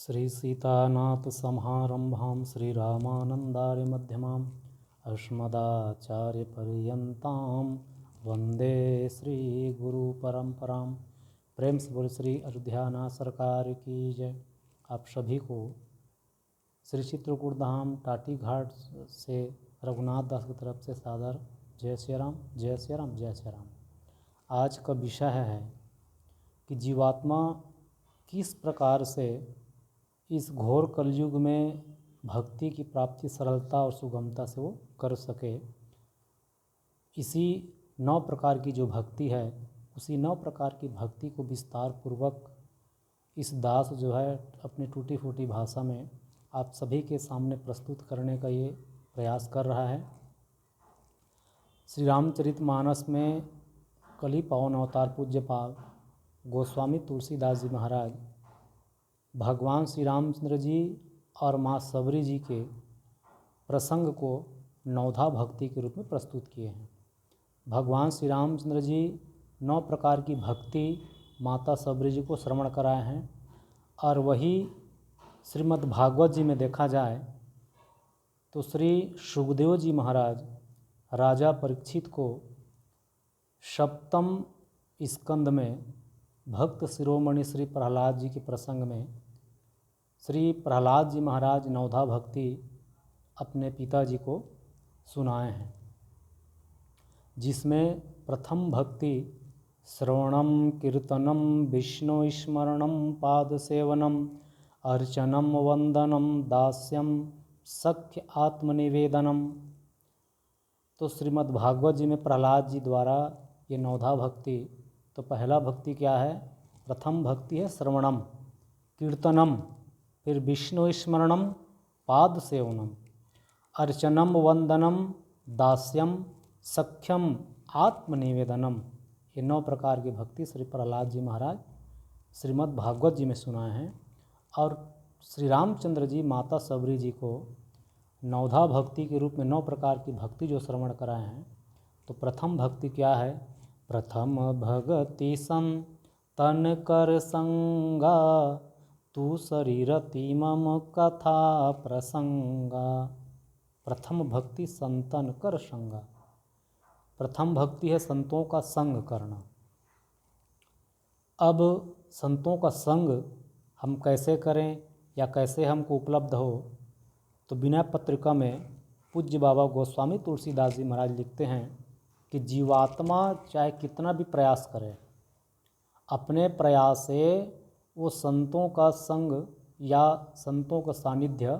श्री सीतानाथ समारंभां श्रीरामानंदार्य मध्यमाम् अस्मदाचार्यपर्यन्तां वंदे श्री गुरु परंपरां। प्रेम से बोल श्री अयोध्यानाथ सरकार की जय। आप सभी को श्री चित्रकूट धाम टाटी घाट से रघुनाथ दास की तरफ से सादर जय श्री राम, जय श्री राम, जय श्री राम। आज का विषय है कि जीवात्मा किस प्रकार से इस घोर कलयुग में भक्ति की प्राप्ति सरलता और सुगमता से वो कर सके। इसी 9 प्रकार की जो भक्ति है, उसी 9 प्रकार की भक्ति को विस्तार पूर्वक इस दास जो है अपनी टूटी फूटी भाषा में आप सभी के सामने प्रस्तुत करने का ये प्रयास कर रहा है। श्री रामचरितमानस में कली पावन अवतार पूज्यपाल गोस्वामी तुलसीदास जी महाराज भगवान श्री रामचंद्र जी और माँ सबरी जी के प्रसंग को नवधा भक्ति के रूप में प्रस्तुत किए हैं। भगवान श्री रामचंद्र जी 9 प्रकार की भक्ति माता सबरी जी को श्रवण कराए हैं और वही श्रीमद् भागवत जी में देखा जाए तो श्री सुखदेव जी महाराज राजा परीक्षित को सप्तम स्कंद में भक्त शिरोमणि श्री प्रहलाद जी के प्रसंग में श्री प्रहलाद जी महाराज नवधा भक्ति अपने पिताजी को सुनाए हैं, जिसमें प्रथम भक्ति श्रवणम कीर्तनम विष्णु स्मरणम पाद सेवनम अर्चनम वंदनम दास्यम सख्य आत्मनिवेदनम। तो श्रीमद् भागवत जी में प्रहलाद जी द्वारा ये नवधा भक्ति, तो पहला भक्ति क्या है? प्रथम भक्ति है श्रवणम, कीर्तनम, फिर विष्णु स्मरणम, पाद सेवनम, अर्चनम वंदनम, दास्यम, सख्यम, आत्मनिवेदनम। ये 9 प्रकार की भक्ति श्री प्रहलाद जी महाराज श्रीमद् भागवत जी में सुनाए हैं। और श्री रामचंद्र जी माता सबरी जी को नवधा भक्ति के रूप में 9 प्रकार की भक्ति जो श्रवण कराए हैं। तो प्रथम भक्ति क्या है? प्रथम भगति संतन कर संगा, तू शरीरति मम कथा प्रसंगा। प्रथम भक्ति संतन कर संगा। प्रथम भक्ति है संतों का संग करना। अब संतों का संग हम कैसे करें या कैसे हमको उपलब्ध हो, तो विनय पत्रिका में पूज्य बाबा गोस्वामी तुलसीदास जी महाराज लिखते हैं कि जीवात्मा चाहे कितना भी प्रयास करे, अपने प्रयास से वो संतों का संग या संतों का सानिध्य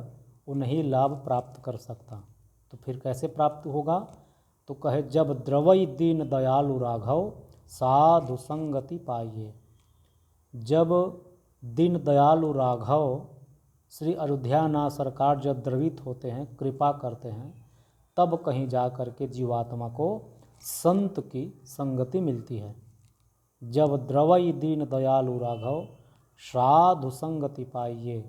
वो नहीं लाभ प्राप्त कर सकता। तो फिर कैसे प्राप्त होगा? तो कहे जब द्रवई दीन दयालु राघव साधु संगति पाइए। जब दीन दयालु राघव श्री अयोध्यानाथ सरकार जब द्रवित होते हैं, कृपा करते हैं, तब कहीं जा कर के जीवात्मा को संत की संगति मिलती है। जब द्रवई दीन दयालु राघव साधु संगति पाइए,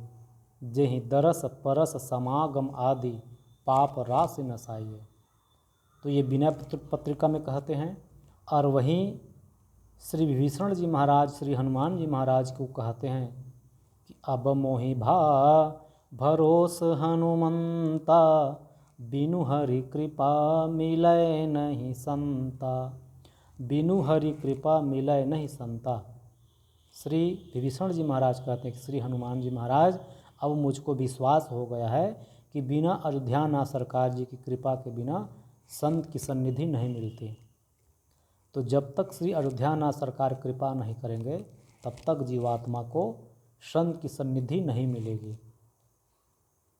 जेहि दरस परस समागम आदि पाप राशि नसाइए। तो ये विनय पत्रिका में कहते हैं। और वहीं श्री विभीषण जी महाराज श्री हनुमान जी महाराज को कहते हैं कि अब मोहि भा भरोस हनुमंता, बिनु हरि कृपा मिलय नहीं संता। बिनु हरि कृपा मिलय नहीं संता। श्री विभीषण जी महाराज कहते हैं कि श्री हनुमान जी महाराज अब मुझको विश्वास हो गया है कि बिना अयोध्यानाथ सरकार जी की कृपा के बिना संत की सन्निधि नहीं मिलती। तो जब तक श्री अयोध्यानाथ सरकार कृपा नहीं करेंगे, तब तक जीवात्मा को संत की सन्निधि नहीं मिलेगी।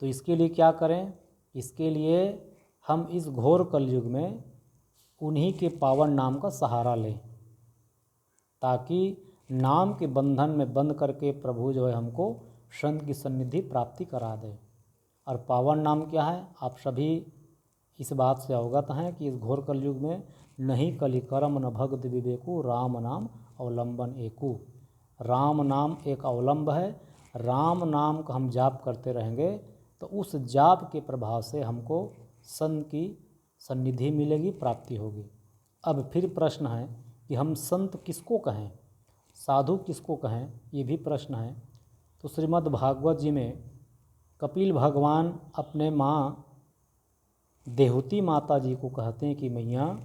तो इसके लिए क्या करें? इसके लिए हम इस घोर कलयुग में उन्हीं के पावन नाम का सहारा लें, ताकि नाम के बंधन में बंद करके प्रभु जो है हमको संत की सन्निधि प्राप्ति करा दे। और पावन नाम क्या है? आप सभी इस बात से अवगत हैं कि इस घोर कलयुग में नहीं कलि करम न भगत विवेकु, राम नाम अवलंबन एकु। राम नाम एक अवलंब है। राम नाम का हम जाप करते रहेंगे तो उस जाप के प्रभाव से हमको संत की सन्निधि मिलेगी, प्राप्ति होगी। अब फिर प्रश्न है कि हम संत किसको कहें, साधु किसको कहें, ये भी प्रश्न है। तो श्रीमद् भागवत जी में कपिल भगवान अपने माँ देहूती माता जी को कहते हैं कि मैया,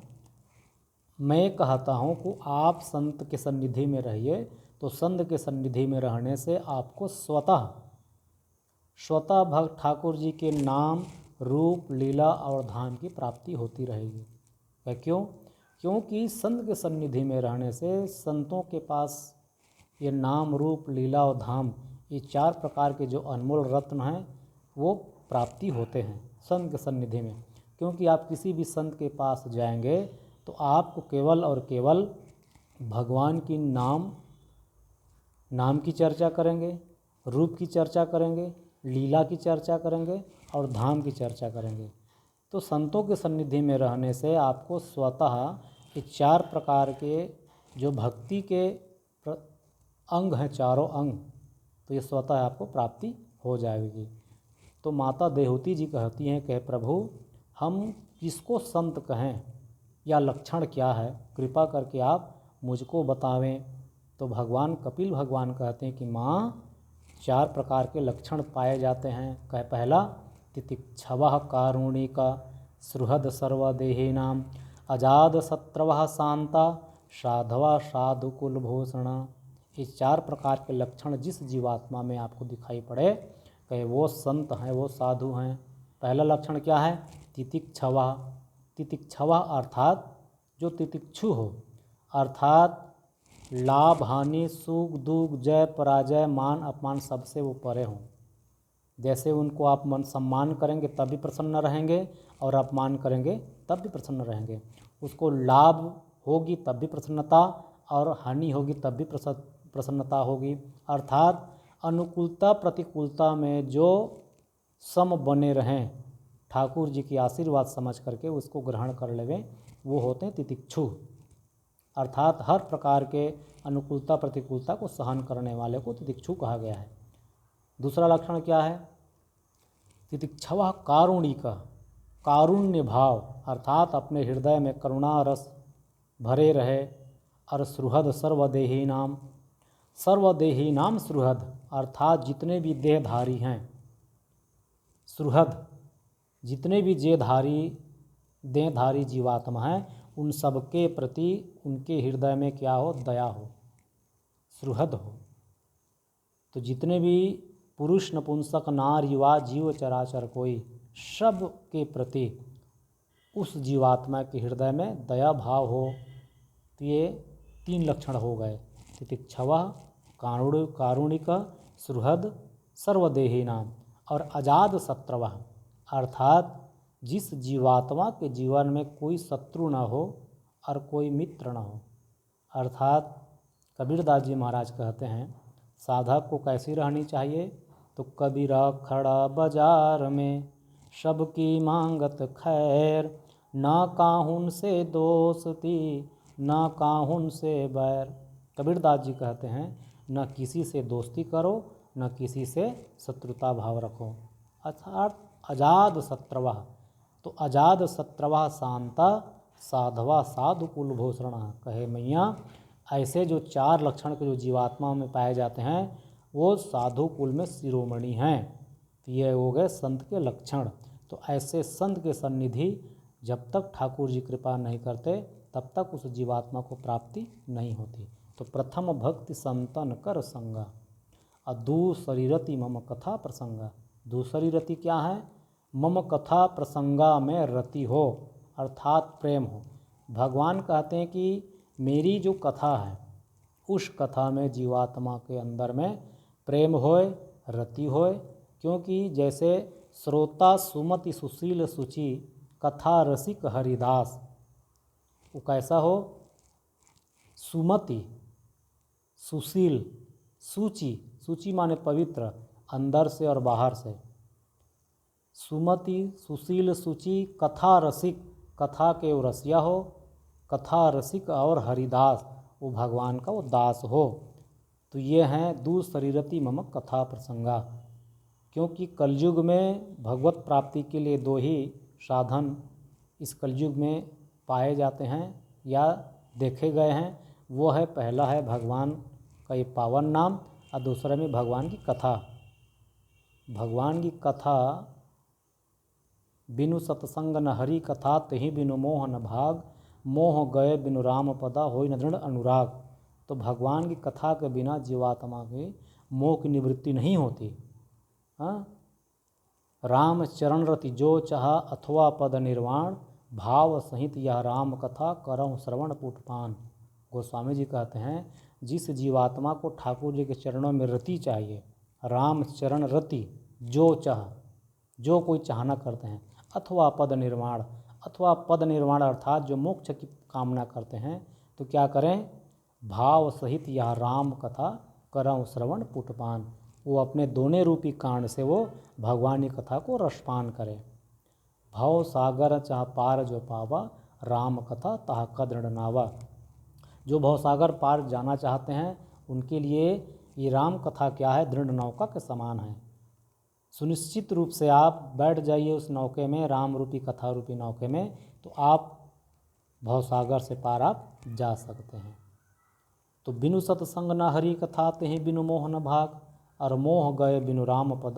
मैं कहता हूँ कि आप संत के सन्निधि में रहिए, तो संत के सन्निधि में रहने से आपको स्वतः भक्त ठाकुर जी के नाम, रूप, लीला और धाम की प्राप्ति होती रहेगी। क्यों? क्योंकि संत के सन्निधि में रहने से संतों के पास ये नाम, रूप, लीला और धाम, ये 4 प्रकार के जो अनमोल रत्न हैं वो प्राप्ति होते हैं संत के सन्निधि में। क्योंकि आप किसी भी संत के पास जाएंगे तो आपको केवल और केवल भगवान की नाम की चर्चा करेंगे, रूप की चर्चा करेंगे, लीला की चर्चा करेंगे और धाम की चर्चा करेंगे। तो संतों के सन्निधि में रहने से आपको स्वतः ये 4 प्रकार के जो भक्ति के अंग हैं, चारों अंग, तो ये स्वतः आपको प्राप्ति हो जाएगी। तो माता देहूती जी कहती हैं कि प्रभु, हम किसको संत कहें या लक्षण क्या है, कृपा करके आप मुझको बतावें। तो भगवान कपिल भगवान कहते हैं कि माँ, 4 प्रकार के लक्षण पाए जाते हैं। पहला, तितिक्षवः कारुणिका सुहृद सर्वदेहिनां अजाद शत्रवः शांता साधवा साधुकुलभूषणा। ये 4 प्रकार के लक्षण जिस जीवात्मा में आपको दिखाई पड़े कि वो संत हैं, वो साधु हैं। पहला लक्षण क्या है? तितिक्षवः। तितिक्षवः अर्थात जो तितिक्षु हो, अर्थात लाभ, हानि, सुख, दुख, जय, पराजय, मान, अपमान सबसे वो परे हों। जैसे उनको आप मन सम्मान करेंगे तब भी प्रसन्न रहेंगे और अपमान करेंगे तब भी प्रसन्न रहेंगे। उसको लाभ होगी तब भी प्रसन्नता और हानि होगी तब भी प्रसन्नता होगी। अर्थात अनुकूलता प्रतिकूलता में जो सम बने रहें, ठाकुर जी की आशीर्वाद समझ करके उसको ग्रहण कर लेवें, वो होते हैं तितिक्षु। अर्थात हर प्रकार के अनुकूलता प्रतिकूलता को सहन करने वाले को तितिक्षु कहा गया है। दूसरा लक्षण क्या है? तितिक्षवः कारुणिका। कारुण्य भाव, अर्थात अपने हृदय में करुणा रस भरे रहे। और सुहृद सर्वदेहीनाम। सर्वदेहीनाम सुहृद, अर्थात जितने भी देहधारी हैं, सुहृद, जितने भी देहधारी जीवात्मा हैं, उन सबके प्रति उनके हृदय में क्या हो? दया हो, सुहृद हो। तो जितने भी पुरुष, नपुंसक, नार, युवा, जीव, चराचर कोई, सब के प्रति उस जीवात्मा के हृदय में दया भाव हो। तो ये 3 लक्षण हो गए, तितिक्षवः, कारुणिक, सुहृद, सर्वदेहीनाम। और अजाद शत्रवः, अर्थात जिस जीवात्मा के जीवन में कोई शत्रु न हो और कोई मित्र न हो। अर्थात कबीरदास जी महाराज कहते हैं साधक को कैसी रहनी चाहिए? तो कबीरा खड़ा बाजार में सबकी मांगत खैर, ना काहुन से दोस्ती ना काहुन से बैर। कबीरदास जी कहते हैं न किसी से दोस्ती करो, न किसी से शत्रुता भाव रखो। अर्थात अजाद शत्रवः। तो अजाद शत्रवः शांता साधवा साधु कुलभूषण। कहे मैया, ऐसे जो 4 लक्षण के जो जीवात्मा में पाए जाते हैं वो साधु कुल में शिरोमणि हैं। तो ये हो गए संत के लक्षण। तो ऐसे संत के सन्निधि जब तक ठाकुर जी कृपा नहीं करते तब तक उस जीवात्मा को प्राप्ति नहीं होती। तो प्रथम भक्ति संतन कर संगा, और दूसरी रति मम कथा प्रसंगा। दूसरी रति क्या है? मम कथा प्रसंगा में रति हो, अर्थात प्रेम हो। भगवान कहते हैं कि मेरी जो कथा है उस कथा में जीवात्मा के अंदर में प्रेम होए, रति होए। क्योंकि जैसे श्रोता सुमति सुशील सुचि कथा रसिक हरिदास, वो कैसा हो? सुमति, सुशील, सूचि, सूचि माने पवित्र, अंदर से और बाहर से। सुमति, सुशील, सूचि, कथा रसिक, कथा के वो रसिया हो, कथा रसिक और हरिदास, वो भगवान का वो दास हो। तो ये हैं दूसरी रति मम कथा प्रसंगा। क्योंकि कलयुग में भगवत प्राप्ति के लिए 2 ही साधन इस कलयुग में पाए जाते हैं या देखे गए हैं। वो है, पहला है भगवान का ये पावन नाम, और दूसरे में भगवान की कथा। भगवान की कथा बिनु सत्संग न हरि कथा तहि बिनु मोह न भाग, मोह गए बिनु राम पदा होई न दृढ़ अनुराग। तो भगवान की कथा के बिना जीवात्मा के मोह की निवृत्ति नहीं होती। हाँ, राम चरण रति जो चाहा अथवा पद निर्वाण, भाव सहित यह राम कथा करहु श्रवण पुटपान। गोस्वामी जी कहते हैं जिस जीवात्मा को ठाकुर जी के चरणों में रति चाहिए, राम चरण रति जो चाह, जो कोई चाहना करते हैं, अथवा पद निर्वाण, अथवा पद निर्वाण अर्थात जो मोक्ष की कामना करते हैं, तो क्या करें, भाव सहित यह राम कथा करहु श्रवण पुटपान। वो अपने दोने रूपी कांड से वो भगवान की कथा को रसपान करें। भव सागर चाह पार जो पावा, राम कथा ताह कदृढ़ नावा। जो भवसागर पार जाना चाहते हैं उनके लिए ये राम कथा क्या है, दृढ़ नौका के समान है। सुनिश्चित रूप से आप बैठ जाइए उस नौके में, राम रूपी कथा रूपी नौके में, तो आप भवसागर से पार आप जा सकते हैं। तो बिनु सत्संग न हरि कथा तेहि बिनु मोह न भाग, और मोह गए बिनु राम पद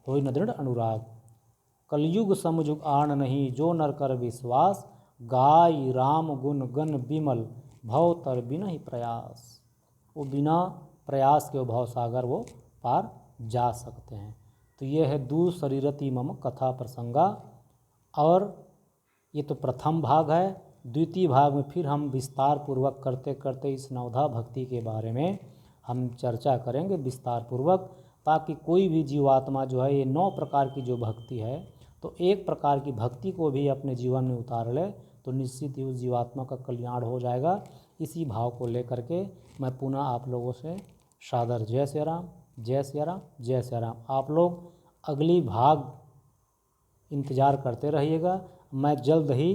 होई न दृढ़ अनुराग। कलयुग समयुग आण नहीं जो नर कर विश्वास, गाय राम गुण गण विमल भव तर बिना ही प्रयास। वो बिना प्रयास के भवसागर वो पार जा सकते हैं। तो ये है दू शरीरति मम कथा प्रसंगा। और ये तो प्रथम भाग है। द्वितीय भाग में फिर हम विस्तार पूर्वक करते करते इस नवधा भक्ति के बारे में हम चर्चा करेंगे विस्तार पूर्वक, ताकि कोई भी जीवात्मा जो है ये 9 प्रकार की जो भक्ति है, तो एक प्रकार की भक्ति को भी अपने जीवन में उतार ले तो निश्चित ही उस जीवात्मा का कल्याण हो जाएगा। इसी भाव को लेकर के मैं पुनः आप लोगों से सादर जय श्री राम, जय श्री राम, जय श्री राम। आप लोग अगली भाग इंतज़ार करते रहिएगा। मैं जल्द ही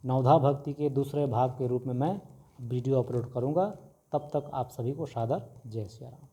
नवधा भक्ति के दूसरे भाग के रूप में मैं वीडियो अपलोड करूँगा। तब तक आप सभी को सादर जय श्री राम।